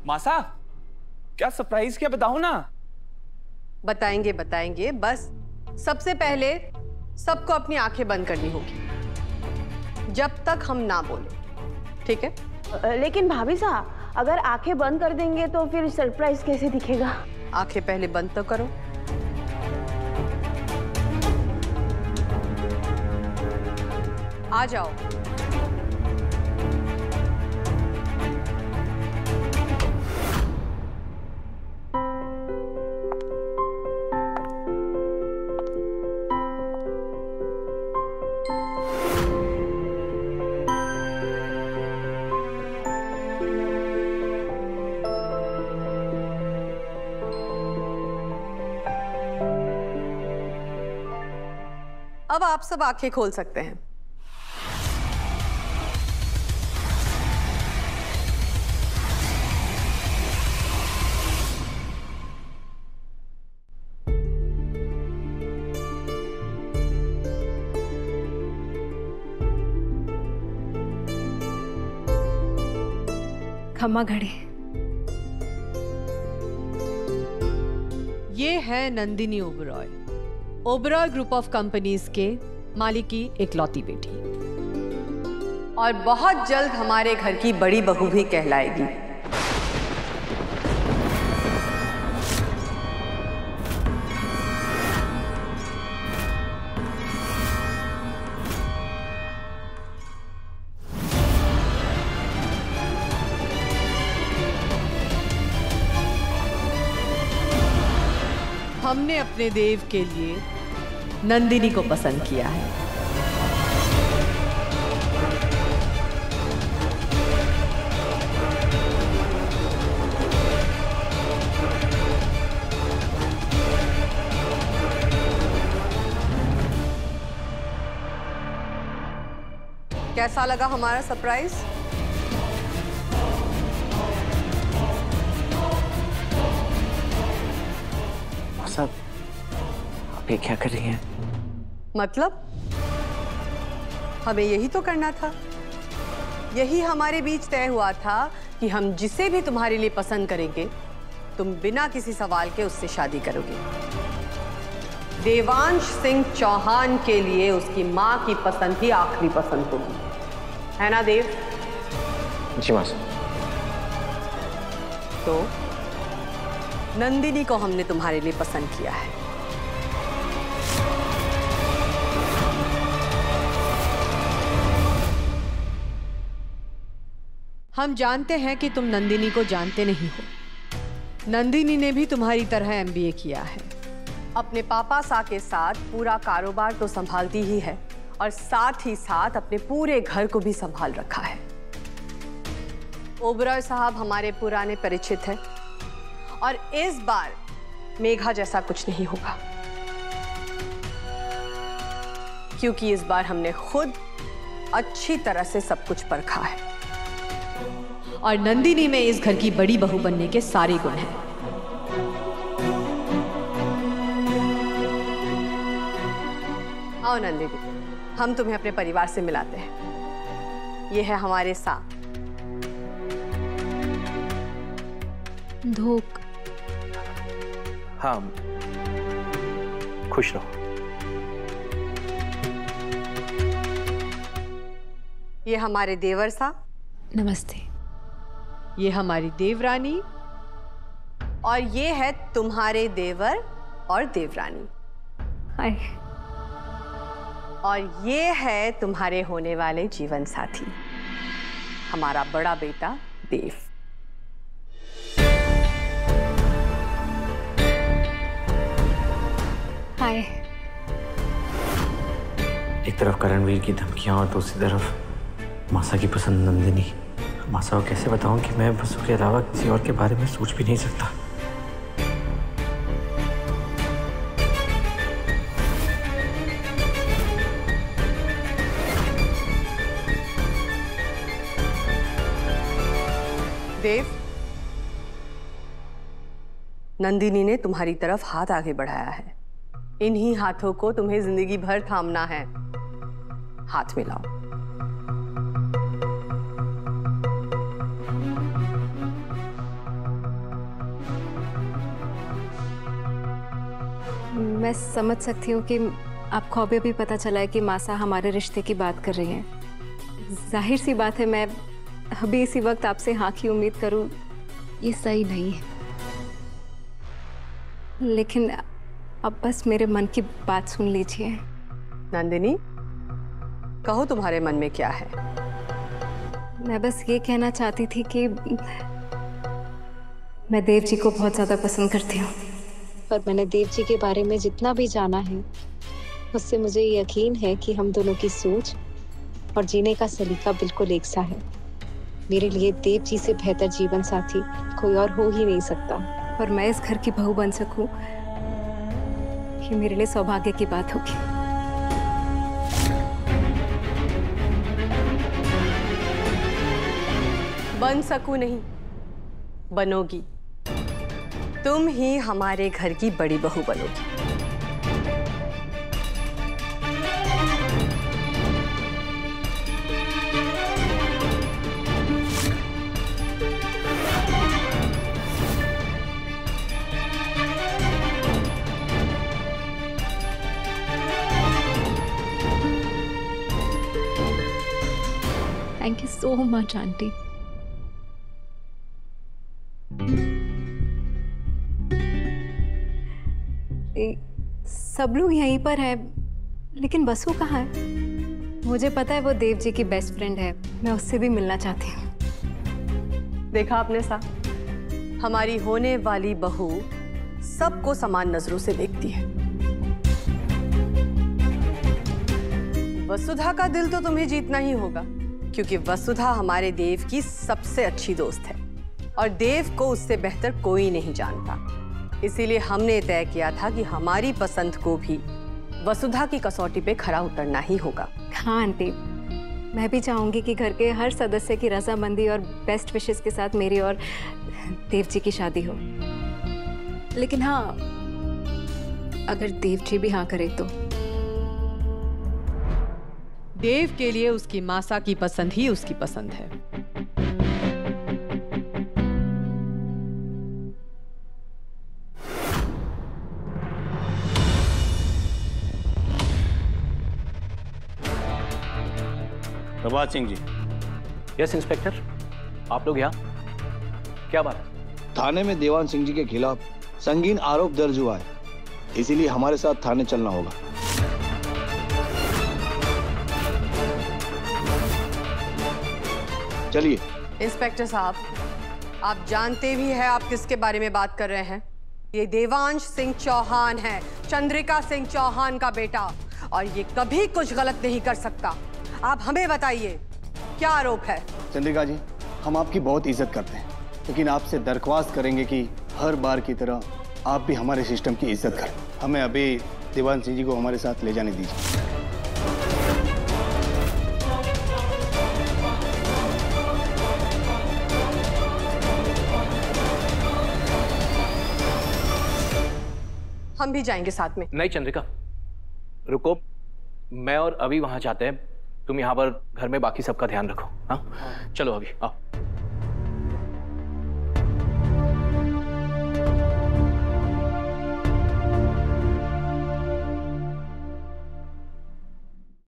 मासा, क्या सरप्राइज, क्या बताओ ना। बताएंगे बताएंगे, बस सबसे पहले सबको अपनी आंखें बंद करनी होगी जब तक हम ना बोले, ठीक है? लेकिन भाभी साहब, अगर आंखें बंद कर देंगे तो फिर सरप्राइज कैसे दिखेगा? आंखें पहले बंद तो करो। आ जाओ। अब आप सब आंखें खोल सकते हैं। खम्मा घड़ी। ये है Nandini Oberoi, Oberoi group of companies के मालिक की इकलौती बेटी, और बहुत जल्द हमारे घर की बड़ी बहू भी कहलाएगी। हमने अपने देव के लिए नंदिनी को पसंद किया है। कैसा लगा हमारा सरप्राइज? सब आप ये क्या कर रही हैं? मतलब हमें यही तो करना था। यही हमारे बीच तय हुआ था कि हम जिसे भी तुम्हारे लिए पसंद करेंगे, तुम बिना किसी सवाल के उससे शादी करोगे। देवांश सिंह चौहान के लिए उसकी मां की पसंद ही आखिरी पसंद होगी, है ना देव? जी मां साहब। तो नंदिनी को हमने तुम्हारे लिए पसंद किया है। हम जानते हैं कि तुम नंदिनी को जानते नहीं हो। नंदिनी ने भी तुम्हारी तरह एमबीए किया है। अपने पापा सा के साथ पूरा कारोबार तो संभालती ही है, और साथ ही साथ अपने पूरे घर को भी संभाल रखा है। ओबरॉय साहब हमारे पुराने परिचित हैं, और इस बार मेघा जैसा कुछ नहीं होगा, क्योंकि इस बार हमने खुद अच्छी तरह से सब कुछ परखा है, और नंदिनी में इस घर की बड़ी बहू बनने के सारे गुण हैं। आओ नंदिनी, हम तुम्हें अपने परिवार से मिलाते हैं। ये है हमारे साथ धोक। हाँ, खुश रहो। ये हमारे देवर साहब। नमस्ते। ये हमारी देवरानी, और ये है तुम्हारे देवर और देवरानी। हाय। और ये है तुम्हारे होने वाले जीवन साथी, हमारा बड़ा बेटा देव। हाय। एक तरफ करणवीर की धमकियां और दूसरी तरफ मासा की पसंद नंदिनी। मासा को कैसे बताऊं कि मैं बसु के अलावा किसी और के बारे में सोच भी नहीं सकता। देव, नंदिनी ने तुम्हारी तरफ हाथ आगे बढ़ाया है। इन्हीं हाथों को तुम्हें जिंदगी भर थामना है। हाथ मिलाओ। मैं समझ सकती हूँ कि आपको अभी अभी पता चला है कि मासा हमारे रिश्ते की बात कर रही हैं। जाहिर सी बात है, मैं अभी इसी वक्त आपसे हाँ की उम्मीद करूँ ये सही नहीं है। लेकिन अब बस मेरे मन की बात सुन लीजिए। नंदिनी, कहो तुम्हारे मन में क्या है? मैं बस ये कहना चाहती थी कि मैं देव जी को बहुत ज़्यादा पसंद करती हूँ, पर मैंने देव जी के बारे में जितना भी जाना है उससे मुझे यकीन है कि हम दोनों की सोच और जीने का सलीका बिल्कुल एक सा है। मेरे लिए देव जी से बेहतर जीवन साथी कोई और हो ही नहीं सकता, और मैं इस घर की बहू बन सकूं ये मेरे लिए सौभाग्य की बात होगी। बन सकूं नहीं, बनोगी। तुम ही हमारे घर की बड़ी बहू बनोगी। Thank you so much aunty. सब लोग यहीं पर है, लेकिन बसु कहाँ है? मुझे पता है वो देव जी की बेस्ट फ्रेंड है, मैं उससे भी मिलना चाहती हूँ। देखा आपने साहब, हमारी होने वाली बहू सबको समान नजरों से देखती है। वसुधा का दिल तो तुम्हें जीतना ही होगा, क्योंकि वसुधा हमारे देव की सबसे अच्छी दोस्त है और देव को उससे बेहतर कोई नहीं जानता। इसीलिए हमने तय किया था कि हमारी पसंद को भी वसुधा की कसौटी पे खरा उतरना ही होगा। हाँ आंटी, मैं भी चाहूंगी कि घर के हर सदस्य की रजामंदी और बेस्ट विशेस के साथ मेरी और देव जी की शादी हो। लेकिन हाँ, अगर देव जी भी हाँ करे तो। देव के लिए उसकी मासा की पसंद ही उसकी पसंद है। प्रभात सिंह जी। यस इंस्पेक्टर, आप लोग यहाँ? क्या बात? थाने में देवान सिंह जी के खिलाफ संगीन आरोप दर्ज हुआ है, इसीलिए हमारे साथ थाने चलना होगा। चलिए। इंस्पेक्टर साहब, आप जानते भी हैं आप किसके बारे में बात कर रहे हैं? ये देवांश सिंह चौहान है, चंद्रिका सिंह चौहान का बेटा, और ये कभी कुछ गलत नहीं कर सकता। आप हमें बताइए, क्या आरोप है? चंद्रिका जी, हम आपकी बहुत इज्जत करते हैं, लेकिन आपसे दरख्वास्त करेंगे कि हर बार की तरह आप भी हमारे सिस्टम की इज्जत करें। हमें अभी देवान सिंह जी को हमारे साथ ले जाने दीजिए। हम भी जाएंगे साथ में। नहीं चंद्रिका, रुको, मैं और अभी वहां जाते हैं। तुम यहाँ पर घर में बाकी सबका ध्यान रखो। हाँ, चलो अभी आओ।